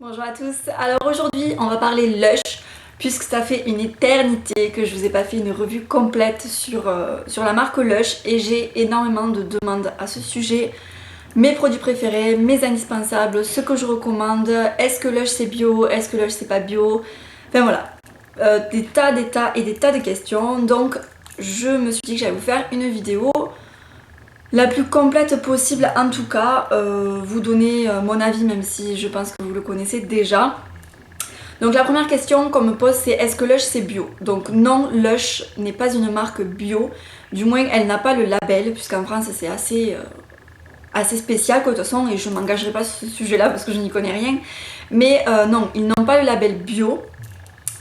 Bonjour à tous, alors aujourd'hui on va parler Lush puisque ça fait une éternité que je vous ai pas fait une revue complète sur la marque Lush et j'ai énormément de demandes à ce sujet. Mes produits préférés, mes indispensables, ce que je recommande, est-ce que Lush c'est bio, est-ce que Lush c'est pas bio, enfin voilà, des tas de questions. Donc je me suis dit que j'allais vous faire une vidéo la plus complète possible, en tout cas, vous donner mon avis, même si je pense que vous le connaissez déjà. Donc la première question qu'on me pose, c'est est-ce que Lush c'est bio? Donc non, Lush n'est pas une marque bio, du moins elle n'a pas le label, puisqu'en France c'est assez spécial quoi, de toute façon, et je ne m'engagerai pas sur ce sujet-là parce que je n'y connais rien. Mais non, ils n'ont pas le label bio.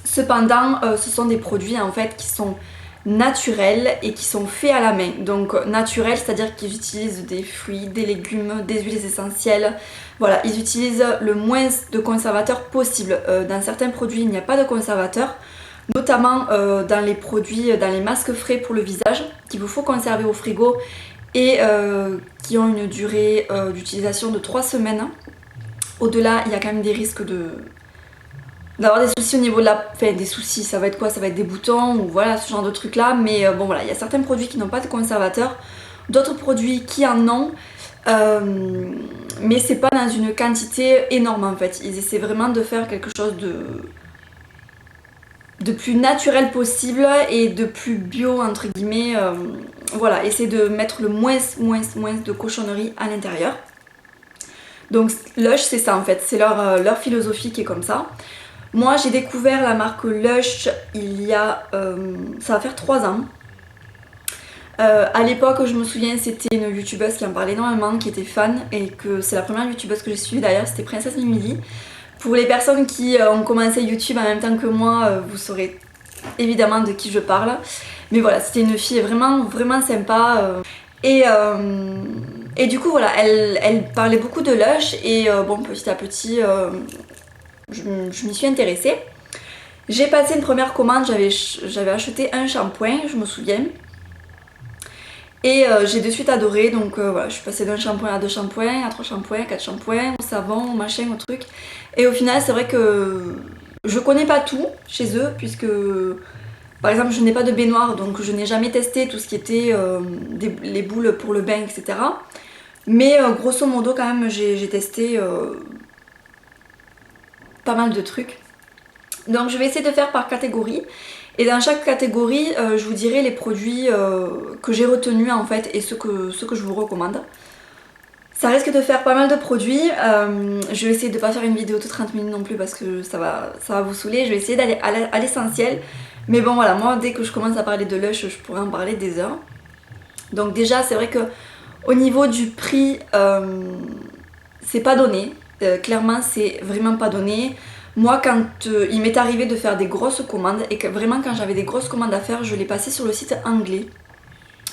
Cependant, ce sont des produits en fait qui sont naturels et qui sont faits à la main. Donc naturels, c'est-à-dire qu'ils utilisent des fruits, des légumes, des huiles essentielles. Voilà, ils utilisent le moins de conservateurs possible. Dans certains produits, il n'y a pas de conservateurs, notamment dans les produits, dans les masques frais pour le visage, qu'il vous faut conserver au frigo et qui ont une durée d'utilisation de 3 semaines. Au-delà, il y a quand même des risques d'avoir des soucis au niveau de la... Enfin, des soucis, ça va être quoi? Ça va être des boutons ou voilà, ce genre de trucs là. Mais bon voilà, il y a certains produits qui n'ont pas de conservateur, d'autres produits qui en ont. Mais c'est pas dans une quantité énorme en fait. Ils essaient vraiment de faire quelque chose de plus naturel possible et de plus bio entre guillemets. Voilà, essayer de mettre le moins de cochonneries à l'intérieur. Donc Lush c'est ça en fait, c'est leur philosophie qui est comme ça. Moi j'ai découvert la marque Lush il y a, ça va faire 3 ans. À l'époque je me souviens c'était une youtubeuse qui en parlait énormément, qui était fan et que c'est la première youtubeuse que j'ai suivie d'ailleurs, c'était Princesse Mimili. Pour les personnes qui ont commencé YouTube en même temps que moi, vous saurez évidemment de qui je parle. Mais voilà, c'était une fille vraiment sympa. Et du coup voilà, elle parlait beaucoup de Lush et bon petit à petit je m'y suis intéressée. J'ai passé une première commande, j'avais acheté un shampoing, je me souviens. Et j'ai de suite adoré, donc voilà, je suis passée d'un shampoing à 2 shampoings, à 3 shampoings, 4 shampoings, au savon, au machin, au truc. Et au final, c'est vrai que je connais pas tout chez eux, puisque par exemple, je n'ai pas de baignoire, donc je n'ai jamais testé tout ce qui était les boules pour le bain, etc. Mais grosso modo, quand même, j'ai testé pas mal de trucs. Donc je vais essayer de faire par catégorie. Et dans chaque catégorie, je vous dirai les produits que j'ai retenus en fait et ceux que je vous recommande. Ça risque de faire pas mal de produits. Je vais essayer de ne pas faire une vidéo de 30 minutes non plus parce que ça va vous saouler. Je vais essayer d'aller à l'essentiel. Mais bon voilà, moi dès que je commence à parler de Lush, je pourrais en parler des heures. Donc déjà c'est vrai que au niveau du prix, c'est pas donné. Clairement c'est vraiment pas donné. Moi quand il m'est arrivé de faire des grosses commandes et que vraiment quand j'avais des grosses commandes à faire, je l'ai passé sur le site anglais,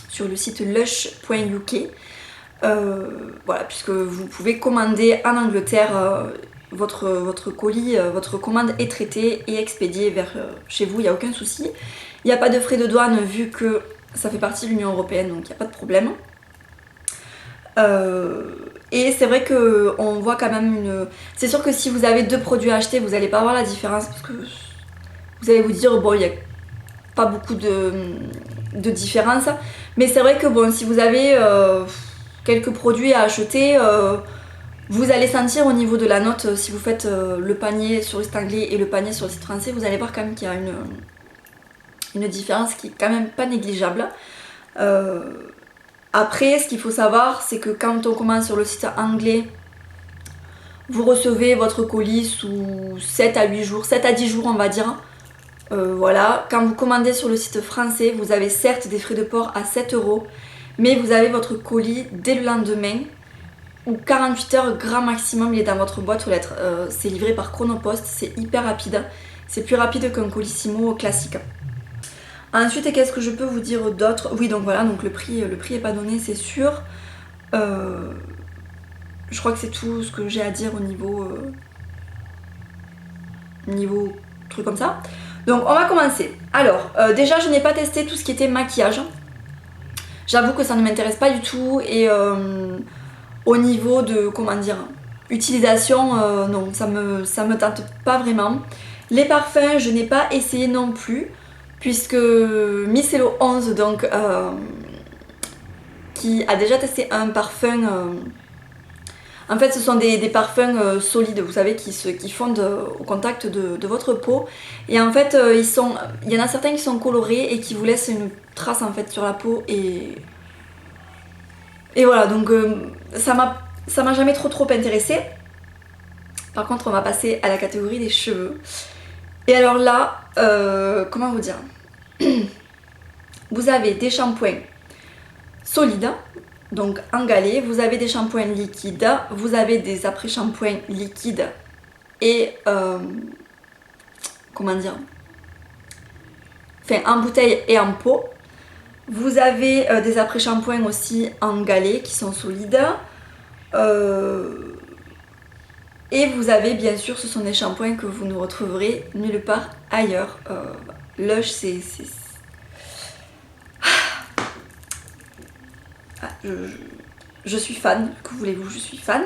sur le site lush.uk. Voilà, puisque vous pouvez commander en Angleterre votre colis, votre commande est traitée et expédiée vers chez vous, il n'y a aucun souci. Il n'y a pas de frais de douane vu que ça fait partie de l'Union Européenne, donc il n'y a pas de problème. Et c'est vrai qu'on voit quand même une... C'est sûr que si vous avez 2 produits à acheter, vous n'allez pas voir la différence parce que vous allez vous dire bon, il n'y a pas beaucoup de différence. Mais c'est vrai que bon, si vous avez quelques produits à acheter, vous allez sentir au niveau de la note, si vous faites le panier sur le site anglais et le panier sur le site français, vous allez voir quand même qu'il y a une différence qui est quand même pas négligeable. Après, ce qu'il faut savoir, c'est que quand on commande sur le site anglais, vous recevez votre colis sous 7 à 8 jours, 7 à 10 jours on va dire. Voilà, quand vous commandez sur le site français, vous avez certes des frais de port à 7 €, mais vous avez votre colis dès le lendemain, ou 48 heures grand maximum, il est dans votre boîte aux lettres. C'est livré par Chronopost, c'est hyper rapide, c'est plus rapide qu'un Colissimo classique. Ensuite, qu'est-ce que je peux vous dire d'autre? Oui, donc voilà, donc le prix est pas donné, c'est sûr. Je crois que c'est tout ce que j'ai à dire au niveau truc comme ça. Donc on va commencer. Alors, déjà je n'ai pas testé tout ce qui était maquillage. J'avoue que ça ne m'intéresse pas du tout et au niveau de, comment dire, utilisation, non, ça me tente pas vraiment. Les parfums, je n'ai pas essayé non plus, puisque Micello 11, donc, qui a déjà testé un parfum. En fait, ce sont des parfums solides, vous savez, qui fondent au contact de votre peau. Et en fait, il y en a certains qui sont colorés et qui vous laissent une trace en fait sur la peau. Et voilà, donc ça m'a jamais trop intéressée. Par contre, on va passer à la catégorie des cheveux. Et alors là, comment vous dire? Vous avez des shampoings solides, donc en galet, vous avez des shampoings liquides, vous avez des après-shampoings liquides et comment dire, enfin en bouteille et en pot. Vous avez des après-shampoings aussi en galet qui sont solides. Et vous avez bien sûr, ce sont des shampoings que vous ne retrouverez nulle part ailleurs. Lush, c'est... Ah, je suis fan, que voulez-vous, je suis fan.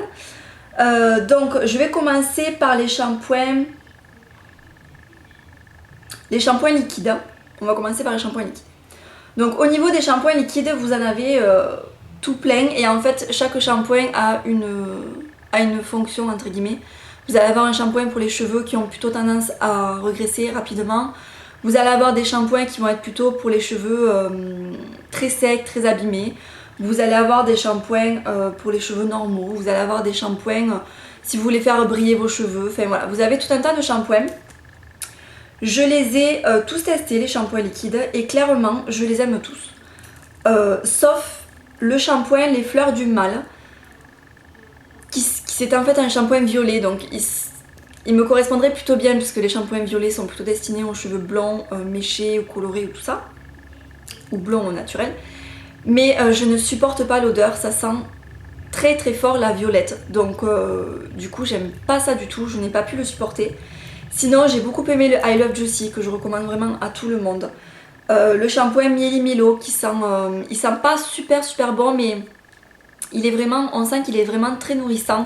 Donc je vais commencer par les shampoings liquides. On va commencer par les shampoings liquides. Donc au niveau des shampoings liquides, vous en avez tout plein et en fait chaque shampoing a une fonction entre guillemets. Vous allez avoir un shampoing pour les cheveux qui ont plutôt tendance à regresser rapidement. Vous allez avoir des shampoings qui vont être plutôt pour les cheveux très secs, très abîmés. Vous allez avoir des shampoings pour les cheveux normaux. Vous allez avoir des shampoings si vous voulez faire briller vos cheveux. Enfin voilà, vous avez tout un tas de shampoings. Je les ai tous testés, les shampoings liquides, et clairement, je les aime tous. Sauf le shampoing Les Fleurs du Mal, qui c'est en fait un shampoing violet, donc il me correspondrait plutôt bien, puisque les shampoings violets sont plutôt destinés aux cheveux blonds, méchés ou colorés ou tout ça, ou blonds au naturel. Mais je ne supporte pas l'odeur, ça sent très fort la violette, donc du coup j'aime pas ça du tout, je n'ai pas pu le supporter. Sinon j'ai beaucoup aimé le I Love Juicy que je recommande vraiment à tout le monde. Le shampoing Mieli Milo qui sent, il sent pas super bon mais il est vraiment, on sent qu'il est vraiment très nourrissant.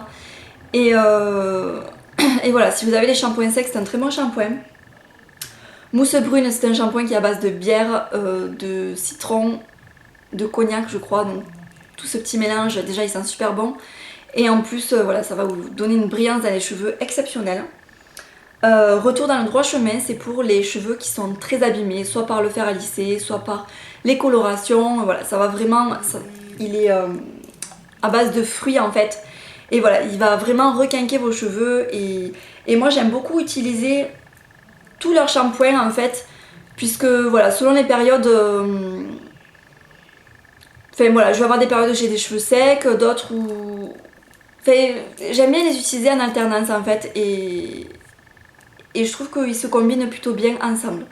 Et voilà, si vous avez les shampoings secs c'est un très bon shampoing. Mousse brune c'est un shampoing qui est à base de bière, de citron, de cognac je crois, donc tout ce petit mélange déjà il sent super bon. Et en plus voilà, ça va vous donner une brillance dans les cheveux exceptionnelle. Retour dans le droit chemin, c'est pour les cheveux qui sont très abîmés, soit par le fer à lisser, soit par les colorations. Voilà, ça va vraiment, il est à base de fruits en fait. Et voilà, il va vraiment requinquer vos cheveux. Et moi j'aime beaucoup utiliser tous leurs shampoings en fait, puisque voilà, selon les périodes, enfin voilà, je vais avoir des périodes où j'ai des cheveux secs, d'autres où, enfin, j'aime bien les utiliser en alternance en fait. Et je trouve qu'ils se combinent plutôt bien ensemble.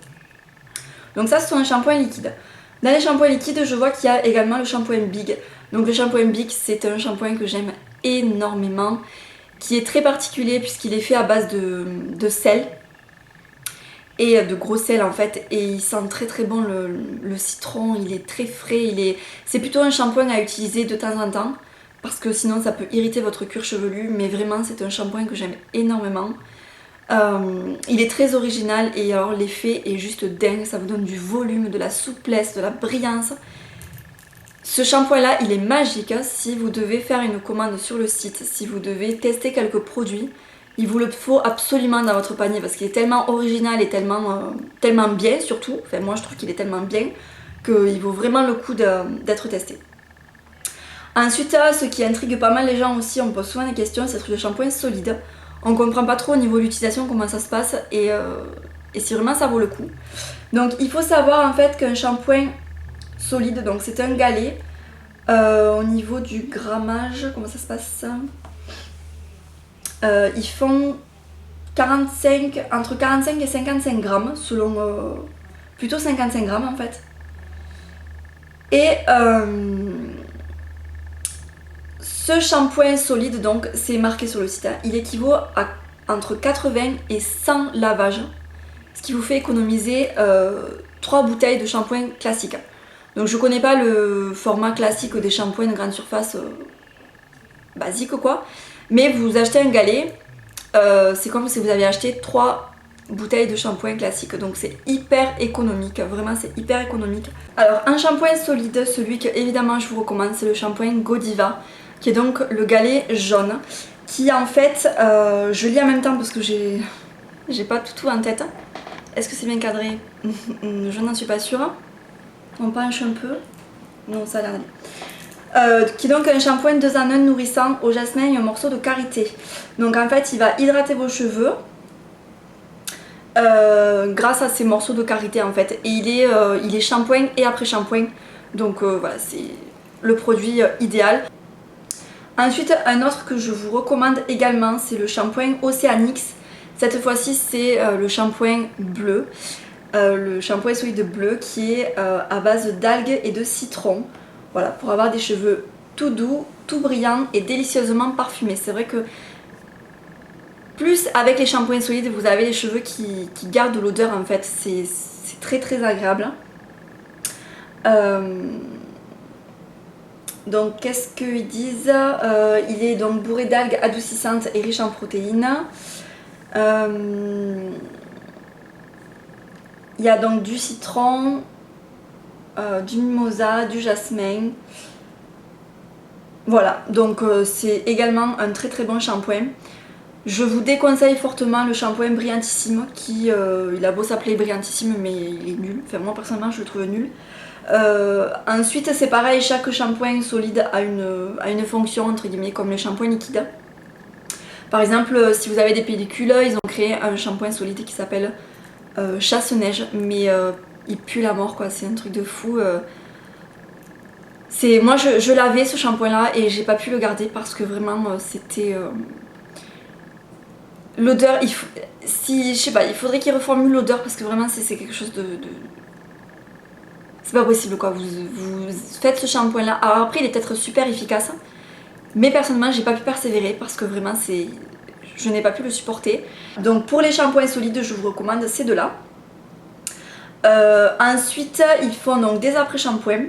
Donc ça, ce sont les shampoings liquides. Dans les shampoings liquides, je vois qu'il y a également le shampoing Big. Donc le shampoing Big, c'est un shampoing que j'aime énormément, qui est très particulier puisqu'il est fait à base de sel et de gros sel en fait, et il sent très bon le citron, il est très frais, c'est plutôt un shampoing à utiliser de temps en temps parce que sinon ça peut irriter votre cuir chevelu, mais vraiment c'est un shampoing que j'aime énormément. Il est très original et alors l'effet est juste dingue, ça vous donne du volume, de la souplesse, de la brillance. Ce shampoing là il est magique, hein. Si vous devez faire une commande sur le site, si vous devez tester quelques produits, il vous le faut absolument dans votre panier parce qu'il est tellement original et tellement bien surtout, enfin moi je trouve qu'il est tellement bien qu'il vaut vraiment le coup d'être testé. Ensuite, ce qui intrigue pas mal les gens aussi, on me pose souvent des questions, c'est le shampoing solide. On comprend pas trop au niveau de l'utilisation comment ça se passe et si vraiment ça vaut le coup. Donc il faut savoir en fait qu'un shampoing solide, donc c'est un galet, au niveau du grammage, comment ça se passe, ils font entre 45 et 55 grammes selon, plutôt 55 grammes en fait. Et ce shampoing solide, donc c'est marqué sur le site, hein, il équivaut à entre 80 et 100 lavages, ce qui vous fait économiser 3 bouteilles de shampoing classique. Donc je connais pas le format classique des shampoings de grande surface basique quoi, Mais vous achetez un galet, c'est comme si vous aviez acheté 3 bouteilles de shampoing classique, donc c'est hyper économique, vraiment c'est hyper économique. Alors un shampoing solide, celui que évidemment je vous recommande, c'est le shampoing Godiva, qui est donc le galet jaune, qui en fait, je lis en même temps parce que j'ai pas tout en tête. Est-ce que c'est bien cadré? Je n'en suis pas sûre. On penche un peu. Non, ça a l'air bien. Qui est donc un shampoing 2 en 1 nourrissant au jasmin et un morceau de karité. Donc en fait il va hydrater vos cheveux grâce à ces morceaux de karité en fait. Et il est shampoing et après shampoing. Donc voilà, c'est le produit idéal. Ensuite un autre que je vous recommande également, c'est le shampoing Oceanix. Cette fois-ci c'est le shampoing bleu. Le shampoing solide bleu qui est à base d'algues et de citron. Voilà, pour avoir des cheveux tout doux, tout brillants et délicieusement parfumés. C'est vrai que plus avec les shampoings solides, vous avez les cheveux qui gardent l'odeur en fait. C'est très très agréable. Donc qu'est-ce qu'ils disent? Il est donc bourré d'algues adoucissantes et riche en protéines. Il y a donc du citron, du mimosa, du jasmin. Voilà, donc c'est également un très très bon shampoing. Je vous déconseille fortement le shampoing Brillantissime qui, il a beau s'appeler Brillantissime mais il est nul. Enfin moi personnellement je le trouve nul. Ensuite c'est pareil, chaque shampoing solide a une fonction entre guillemets comme le shampoing liquide. Par exemple si vous avez des pellicules, ils ont créé un shampoing solide qui s'appelle chasse-neige, mais il pue la mort quoi, c'est un truc de fou. Moi je l'avais ce shampoing là et j'ai pas pu le garder parce que vraiment c'était... L'odeur, je sais pas, il faudrait qu'il reformule l'odeur parce que vraiment c'est quelque chose de... C'est pas possible quoi, vous faites ce shampoing là. Alors après il est peut-être super efficace, mais personnellement j'ai pas pu persévérer parce que vraiment je n'ai pas pu le supporter. Donc pour les shampoings solides je vous recommande ces deux là. Ensuite ils font donc des après-shampoings.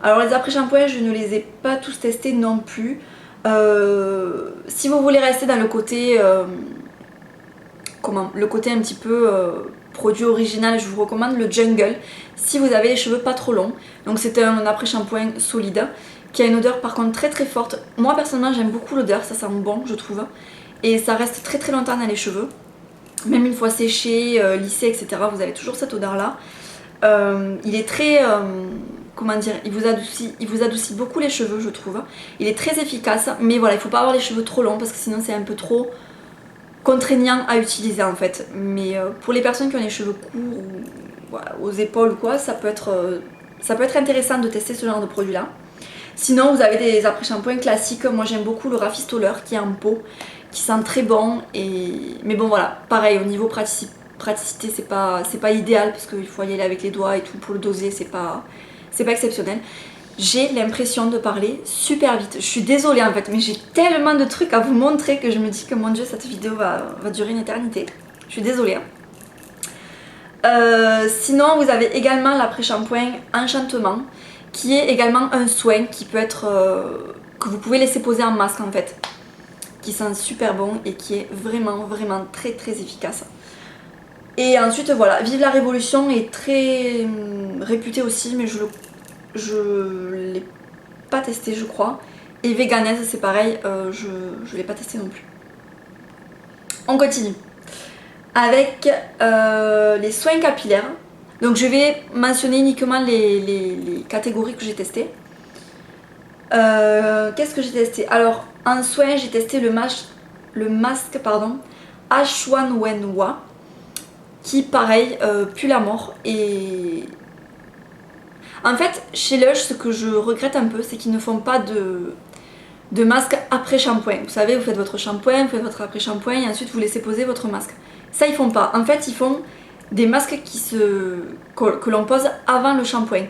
Alors les après-shampoings je ne les ai pas tous testés non plus. Si vous voulez rester dans le côté... le côté un petit peu produit original, je vous recommande le Jungle si vous avez les cheveux pas trop longs. Donc c'est un après-shampoing solide qui a une odeur par contre très très forte. Moi personnellement j'aime beaucoup l'odeur, ça sent bon je trouve. Et ça reste très très longtemps dans les cheveux. Même une fois séché, lissé, etc. vous avez toujours cette odeur là. Il est très... comment dire, il vous adoucit beaucoup les cheveux je trouve. Il est très efficace mais voilà, il faut pas avoir les cheveux trop longs parce que sinon c'est un peu trop contraignant à utiliser en fait. Mais pour les personnes qui ont les cheveux courts ou voilà, aux épaules ou quoi, ça peut être intéressant de tester ce genre de produit là. Sinon vous avez des après-shampoings classiques. Moi j'aime beaucoup le rafistoleur qui est en pot, qui sent très bon. Mais bon voilà, pareil au niveau praticité c'est pas idéal parce qu'il faut y aller avec les doigts et tout pour le doser, c'est pas exceptionnel. J'ai l'impression de parler super vite. Je suis désolée en fait, mais j'ai tellement de trucs à vous montrer que je me dis que mon dieu, cette vidéo va durer une éternité. Je suis désolée. Sinon, vous avez également l'après-shampoing Enchantement, qui est également un soin qui peut être... que vous pouvez laisser poser en masque en fait. Qui sent super bon et qui est vraiment vraiment très très efficace. Et ensuite voilà, Vive la Révolution est très réputé aussi, mais je l'ai pas testé je crois. Et Veganese c'est pareil, je l'ai pas testé non plus. On continue avec les soins capillaires. Donc je vais mentionner uniquement les catégories que j'ai testées. Qu'est-ce que j'ai testé? Alors en soins j'ai testé le masque Ashwanwenwa qui pareil pue la mort. Et en fait chez Lush ce que je regrette un peu c'est qu'ils ne font pas de masque après shampoing. Vous savez, vous faites votre shampoing, vous faites votre après shampoing et ensuite vous laissez poser votre masque. Ça ils font pas. En fait ils font des masques que l'on pose avant le shampoing.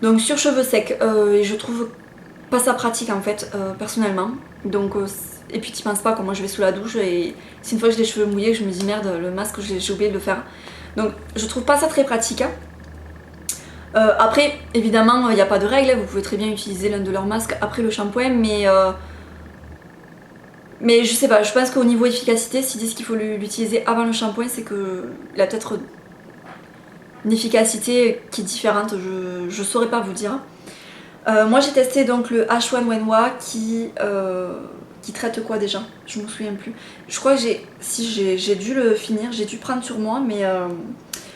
Donc sur cheveux secs, et je trouve pas ça pratique en fait personnellement. Donc et puis tu penses pas quand moi je vais sous la douche et si une fois que j'ai les cheveux mouillés je me dis merde le masque j'ai oublié de le faire. Donc je trouve pas ça très pratique. Après évidemment il n'y a pas de règle, vous pouvez très bien utiliser l'un de leurs masques après le shampoing, mais Mais je sais pas, je pense qu'au niveau efficacité, s'ils disent qu'il faut l'utiliser avant le shampoing, c'est qu'il a peut-être une efficacité qui est différente, je saurais pas vous dire. Moi j'ai testé donc le H1 Wenhua qui traite quoi déjà? Je me souviens plus. Je crois que j'ai dû le finir, j'ai dû prendre sur moi, mais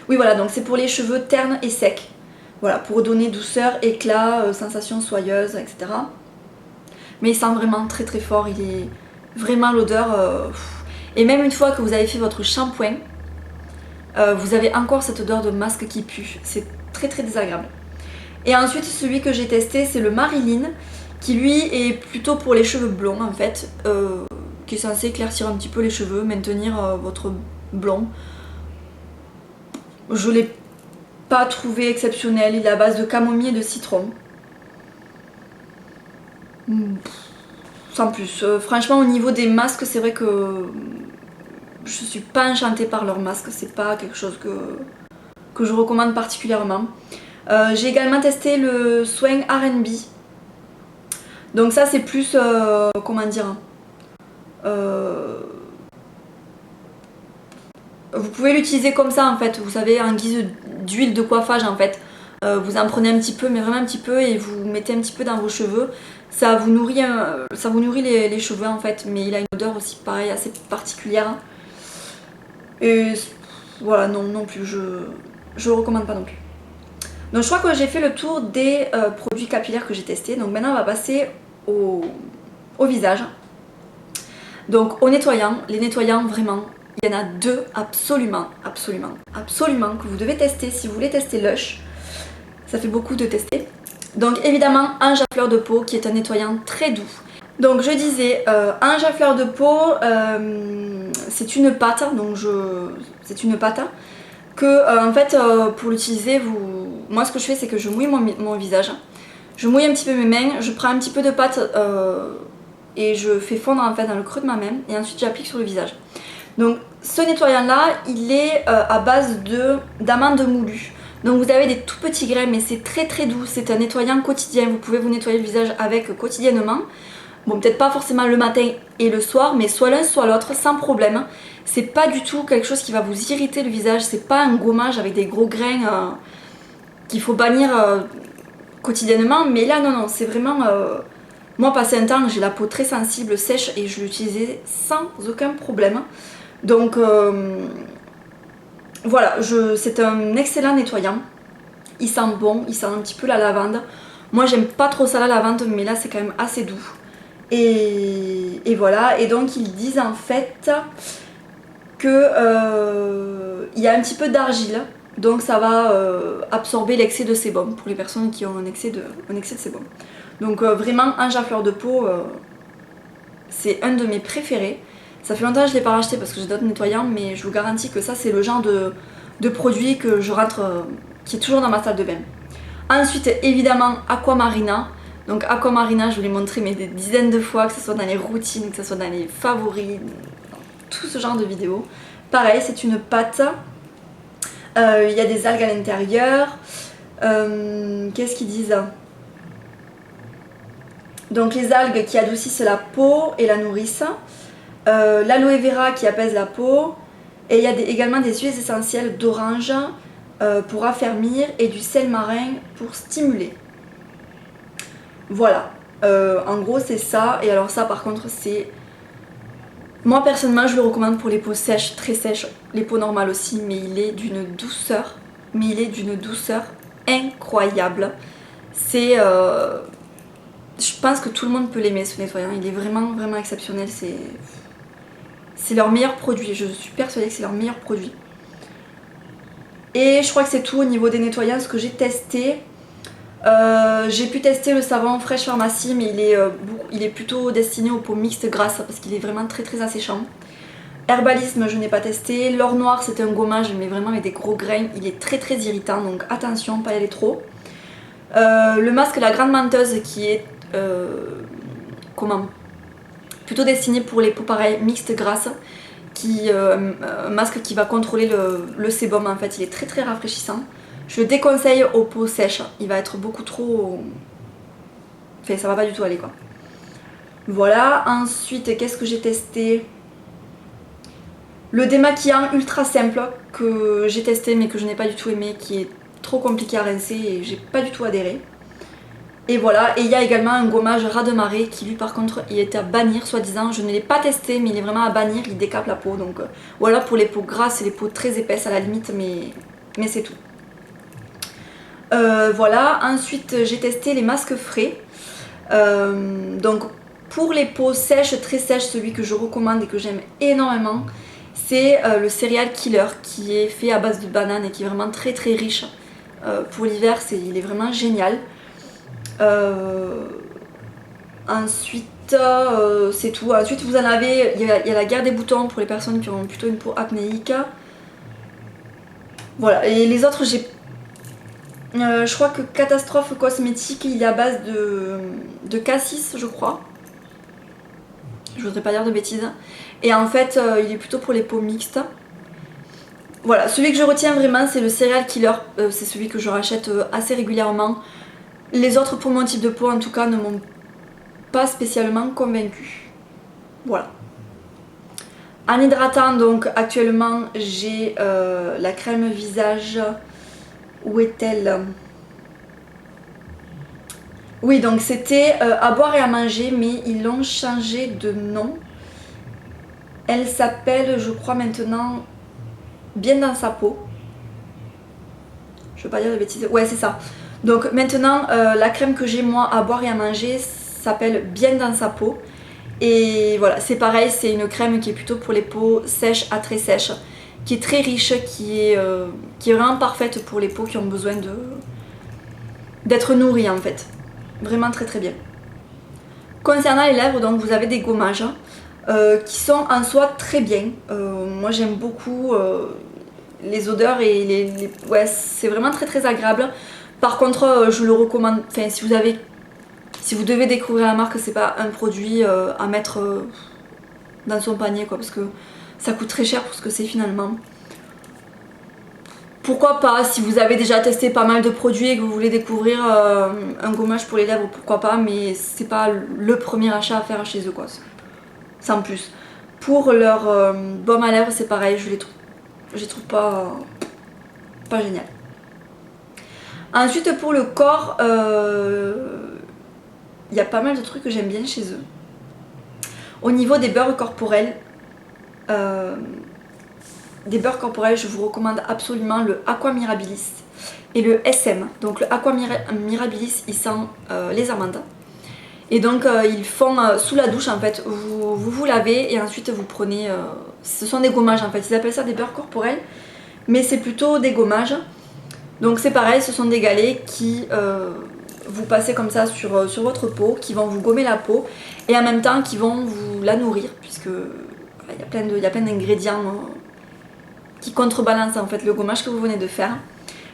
oui voilà, donc c'est pour les cheveux ternes et secs. Voilà, pour donner douceur, éclat, sensation soyeuse, etc. Mais il sent vraiment très très fort, il est vraiment l'odeur. Et même une fois que vous avez fait votre shampoing, vous avez encore cette odeur de masque qui pue. C'est très très désagréable. Et ensuite celui que j'ai testé c'est le Marilyn qui lui est plutôt pour les cheveux blonds en fait, qui est censé éclaircir un petit peu les cheveux, maintenir votre blond. Je l'ai pas trouvé exceptionnel, il est à base de camomille et de citron. Sans plus. Franchement au niveau des masques c'est vrai que je suis pas enchantée par leurs masques, c'est pas quelque chose que je recommande particulièrement. J'ai également testé le soin R&B. Donc ça c'est plus, comment dire, vous pouvez l'utiliser comme ça en fait, vous savez, en guise d'huile de coiffage en fait. Vous en prenez un petit peu, mais vraiment un petit peu, et vous mettez un petit peu dans vos cheveux. Ça vous nourrit les cheveux en fait, mais il a une odeur aussi pareil assez particulière. Et voilà, non plus, je recommande pas non plus. Donc je crois que j'ai fait le tour des produits capillaires que j'ai testés. Donc maintenant on va passer au visage. Donc au nettoyant, les nettoyants vraiment, il y en a deux absolument que vous devez tester si vous voulez tester Lush. Ça fait beaucoup de tester. Donc évidemment Ange à fleur de peau qui est un nettoyant très doux. Donc je disais, Ange à fleur de peau, c'est une pâte, donc c'est une pâte que en fait pour l'utiliser, moi ce que je fais c'est que je mouille mon visage, je mouille un petit peu mes mains, je prends un petit peu de pâte et je fais fondre en fait dans le creux de ma main et ensuite j'applique sur le visage. Donc ce nettoyant là il est à base d'amandes moulues. Donc vous avez des tout petits grains mais c'est très très doux, c'est un nettoyant quotidien, vous pouvez vous nettoyer le visage avec quotidiennement. Bon peut-être pas forcément le matin et le soir mais soit l'un soit l'autre sans problème. C'est pas du tout quelque chose qui va vous irriter le visage, c'est pas un gommage avec des gros grains qu'il faut bannir quotidiennement. Mais là non, c'est vraiment... moi passé un temps j'ai la peau très sensible, sèche et je l'utilisais sans aucun problème. Donc voilà, c'est un excellent nettoyant. Il sent bon, il sent un petit peu la lavande. Moi j'aime pas trop ça la lavande mais là c'est quand même assez doux. Et voilà, et donc ils disent en fait que il y a un petit peu d'argile, donc ça va absorber l'excès de sébum pour les personnes qui ont un excès de sébum. Donc vraiment Ange à fleur de peau, c'est un de mes préférés. Ça fait longtemps que je ne l'ai pas racheté parce que j'ai d'autres nettoyants, mais je vous garantis que ça c'est le genre de produit que je rentre, qui est toujours dans ma salle de bain. Ensuite évidemment Aquamarina. Donc Aquamarina, je vous l'ai montré mais des dizaines de fois, que ce soit dans les routines, que ce soit dans les favoris, tout ce genre de vidéos. Pareil, c'est une pâte. Il y a des algues à l'intérieur. Qu'est-ce qu'ils disent? Donc les algues qui adoucissent la peau et la nourrissent. L'aloe vera qui apaise la peau. Et il y a également des huiles essentielles d'orange pour affermir et du sel marin pour stimuler. Voilà, en gros c'est ça. Et alors ça par contre c'est... Moi personnellement je le recommande pour les peaux sèches, très sèches, les peaux normales aussi, mais il est d'une douceur, incroyable. C'est... je pense que tout le monde peut l'aimer ce nettoyant, il est vraiment exceptionnel, c'est leur meilleur produit, je suis persuadée que c'est leur meilleur produit. Et je crois que c'est tout au niveau des nettoyants, ce que j'ai testé. J'ai pu tester le savon Fresh Pharmacy mais il est plutôt destiné aux peaux mixtes grasses parce qu'il est vraiment très asséchant. Herbalisme je n'ai pas testé. L'or noir c'était un gommage mais vraiment avec des gros grains, il est très irritant donc attention, pas y aller trop. Le masque la grande menteuse qui est plutôt destiné pour les peaux pareilles mixtes grasses, un masque qui va contrôler le sébum en fait, il est très rafraîchissant. Je le déconseille aux peaux sèches, il va être beaucoup trop... Enfin ça va pas du tout aller quoi. Voilà, ensuite qu'est-ce que j'ai testé? Le démaquillant ultra simple que j'ai testé mais que je n'ai pas du tout aimé, qui est trop compliqué à rincer et j'ai pas du tout adhéré. Et voilà, et il y a également un gommage raz de marée qui lui par contre il était à bannir soi-disant. Je ne l'ai pas testé mais il est vraiment à bannir, il décape la peau donc ou alors pour les peaux grasses et les peaux très épaisses à la limite mais c'est tout. Voilà, ensuite j'ai testé les masques frais. Donc pour les peaux sèches, très sèches, celui que je recommande et que j'aime énormément, c'est le Cereal Killer qui est fait à base de banane et qui est vraiment très très riche. Pour l'hiver, il est vraiment génial. Ensuite, c'est tout. Ensuite, vous en avez, il y a la guerre des boutons pour les personnes qui ont plutôt une peau acnéique. Voilà, et les autres, je crois que Catastrophe Cosmétique, il est à base de cassis, je crois. Je voudrais pas dire de bêtises. Et en fait, il est plutôt pour les peaux mixtes. Voilà, celui que je retiens vraiment, c'est le Cereal Killer. C'est celui que je rachète assez régulièrement. Les autres, pour mon type de peau, en tout cas, ne m'ont pas spécialement convaincue. Voilà. En hydratant, donc, actuellement, j'ai la crème visage. Où est-elle? Oui, donc c'était à boire et à manger, mais ils l'ont changé de nom. Elle s'appelle, je crois maintenant, Bien dans sa peau. Je veux pas dire de bêtises. Ouais, c'est ça. Donc maintenant, la crème que j'ai moi à boire et à manger s'appelle Bien dans sa peau. Et voilà, c'est pareil, c'est une crème qui est plutôt pour les peaux sèches à très sèches, qui est très riche, qui est vraiment parfaite pour les peaux qui ont besoin d'être nourries en fait. Vraiment très très bien. Concernant les lèvres, donc vous avez des gommages qui sont en soi très bien. Moi j'aime beaucoup les odeurs et ouais, c'est vraiment très très agréable. Par contre, je le recommande, enfin si vous devez découvrir la marque, c'est pas un produit à mettre dans son panier quoi, parce que ça coûte très cher pour ce que c'est finalement. Pourquoi pas, si vous avez déjà testé pas mal de produits et que vous voulez découvrir un gommage pour les lèvres, pourquoi pas, mais c'est pas le premier achat à faire chez eux quoi, sans plus. Pour leur baume à lèvres, c'est pareil, je les trouve pas génial. Ensuite pour le corps, il y a pas mal de trucs que j'aime bien chez eux. Au niveau des beurres corporels, je vous recommande absolument le Aqua Mirabilis et le SM. Donc le Aqua Mirabilis, il sent les amandes. Et donc ils font sous la douche en fait, vous lavez et ensuite vous prenez, ce sont des gommages en fait, ils appellent ça des beurres corporels, mais c'est plutôt des gommages. Donc c'est pareil, ce sont des galets qui vous passez comme ça sur votre peau, qui vont vous gommer la peau et en même temps qui vont vous la nourrir, puisque il y a plein d'ingrédients qui contrebalancent en fait le gommage que vous venez de faire.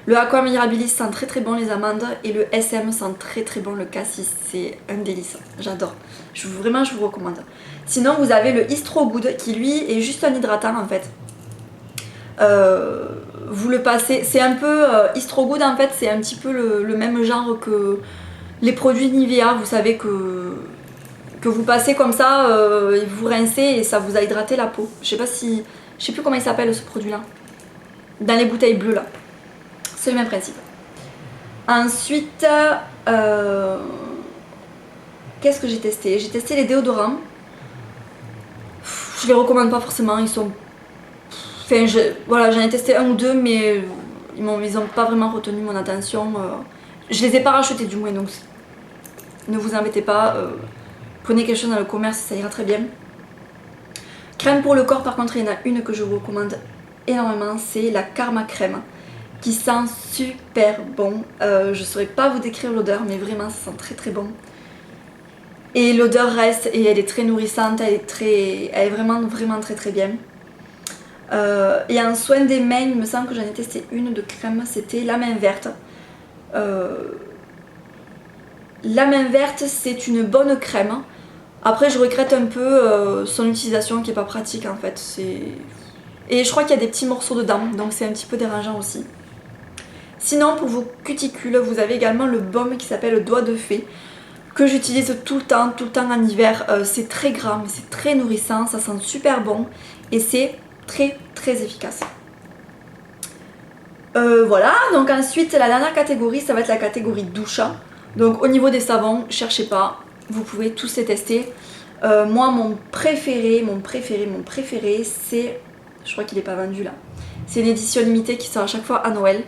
Le Aqua Mirabilis sent très très bon les amandes et le SM sent très très bon le cassis, c'est un délice, j'adore. Vraiment je vous recommande. Sinon vous avez le Istro Good qui lui est juste un hydratant en fait. Vous le passez, c'est un peu Istro Good en fait, c'est un petit peu le même genre que les produits Nivea, vous savez que vous passez comme ça, et vous rincez et ça vous a hydraté la peau. Je sais plus comment il s'appelle ce produit là, dans les bouteilles bleues là. C'est le même principe. Ensuite, qu'est-ce que j'ai testé? J'ai testé les déodorants. Je les recommande pas forcément, ils sont... Enfin, voilà, j'en ai testé un ou deux, mais ils ont pas vraiment retenu mon attention. Je les ai pas rachetés du moins, donc ne vous embêtez pas. Prenez quelque chose dans le commerce, ça ira très bien. Crème pour le corps, par contre, il y en a une que je vous recommande énormément, c'est la Karma Crème, qui sent super bon. Je saurais pas vous décrire l'odeur, mais vraiment ça sent très très bon. Et l'odeur reste et elle est très nourrissante, elle est vraiment vraiment très très bien. Et en soin des mains, il me semble que j'en ai testé une de crème, c'était la main verte. La main verte, c'est une bonne crème. Après, je regrette un peu son utilisation qui est pas pratique en fait. Et je crois qu'il y a des petits morceaux dedans, donc c'est un petit peu dérangeant aussi. Sinon, pour vos cuticules, vous avez également le baume qui s'appelle Doigt de Fée, que j'utilise tout le temps en hiver. C'est très gras mais c'est très nourrissant, ça sent super bon et c'est très efficace. Voilà, donc ensuite la dernière catégorie ça va être la catégorie douche. Donc au niveau des savons, cherchez pas, vous pouvez tous les tester. Moi mon préféré c'est, je crois qu'il est pas vendu là, c'est une édition limitée qui sort à chaque fois à Noël.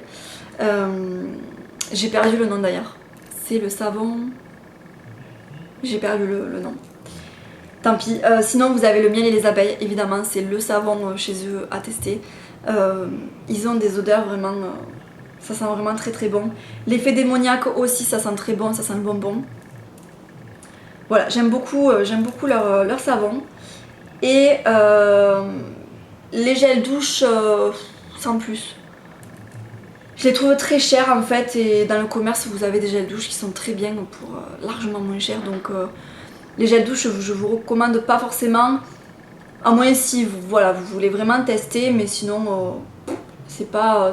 J'ai perdu le nom d'ailleurs, c'est le savon, j'ai perdu le nom. Tant pis, sinon vous avez le miel et les abeilles, évidemment c'est le savon chez eux à tester. Ils ont des odeurs vraiment, ça sent vraiment très bon. L'effet démoniaque aussi, ça sent très bon, ça sent le bonbon. Voilà, j'aime beaucoup leur savon. Et les gels douche, sans plus. Je les trouve très chers en fait, et dans le commerce vous avez des gels douche qui sont très bien pour largement moins cher. Donc les gels douche je vous recommande pas forcément, à moins si voilà, vous voulez vraiment tester, mais sinon c'est pas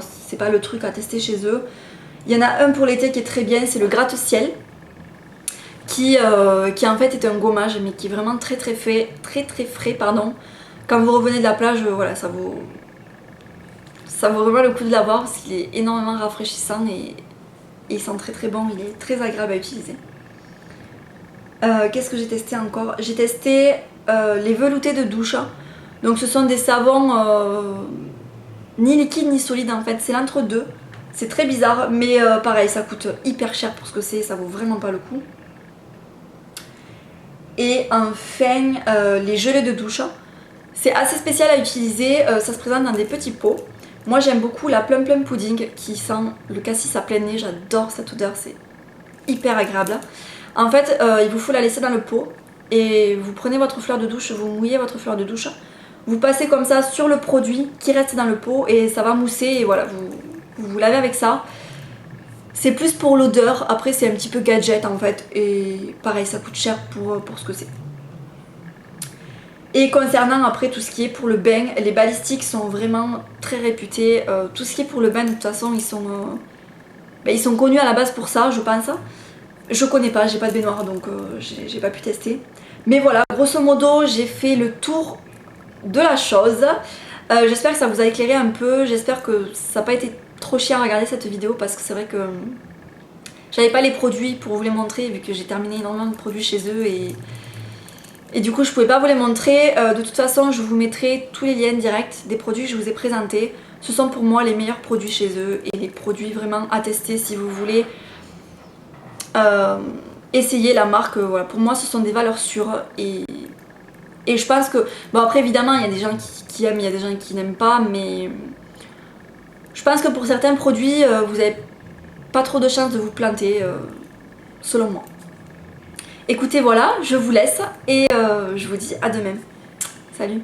le truc à tester chez eux. Il y en a un pour l'été qui est très bien, c'est le gratte-ciel, qui en fait est un gommage mais qui est vraiment très frais pardon. Quand vous revenez de la plage, voilà, ça vaut vraiment le coup de l'avoir parce qu'il est énormément rafraîchissant et il sent très bon, il est très agréable à utiliser. Qu'est-ce que j'ai testé encore? J'ai testé les veloutés de douche. Donc ce sont des savons ni liquides ni solides en fait, c'est l'entre-deux. C'est très bizarre mais pareil, ça coûte hyper cher pour ce que c'est, ça vaut vraiment pas le coup. Et enfin les gelées de douche. C'est assez spécial à utiliser, ça se présente dans des petits pots. Moi j'aime beaucoup la Plum Plum Pudding qui sent le cassis à plein nez, j'adore cette odeur, c'est hyper agréable. En fait il vous faut la laisser dans le pot et vous prenez votre fleur de douche, vous mouillez votre fleur de douche, vous passez comme ça sur le produit qui reste dans le pot et ça va mousser et voilà, vous lavez avec ça. C'est plus pour l'odeur, après c'est un petit peu gadget en fait et pareil ça coûte cher pour ce que c'est. Et concernant après tout ce qui est pour le bain, les balistiques sont vraiment très réputés. Tout ce qui est pour le bain de toute façon ils sont connus à la base pour ça je pense. Je connais pas, j'ai pas de baignoire donc j'ai pas pu tester. Mais voilà, grosso modo j'ai fait le tour de la chose. J'espère que ça vous a éclairé un peu, j'espère que ça n'a pas été trop chiant à regarder cette vidéo parce que c'est vrai que j'avais pas les produits pour vous les montrer vu que j'ai terminé énormément de produits chez eux et du coup je pouvais pas vous les montrer. De toute façon je vous mettrai tous les liens directs des produits que je vous ai présentés. Ce sont pour moi les meilleurs produits chez eux et les produits vraiment à tester si vous voulez essayer la marque. Voilà, pour moi ce sont des valeurs sûres et je pense que, bon après évidemment il y a des gens qui aiment, il y a des gens qui n'aiment pas, mais je pense que pour certains produits vous n'avez pas trop de chances de vous planter selon moi. Écoutez voilà, je vous laisse et je vous dis à demain. Salut!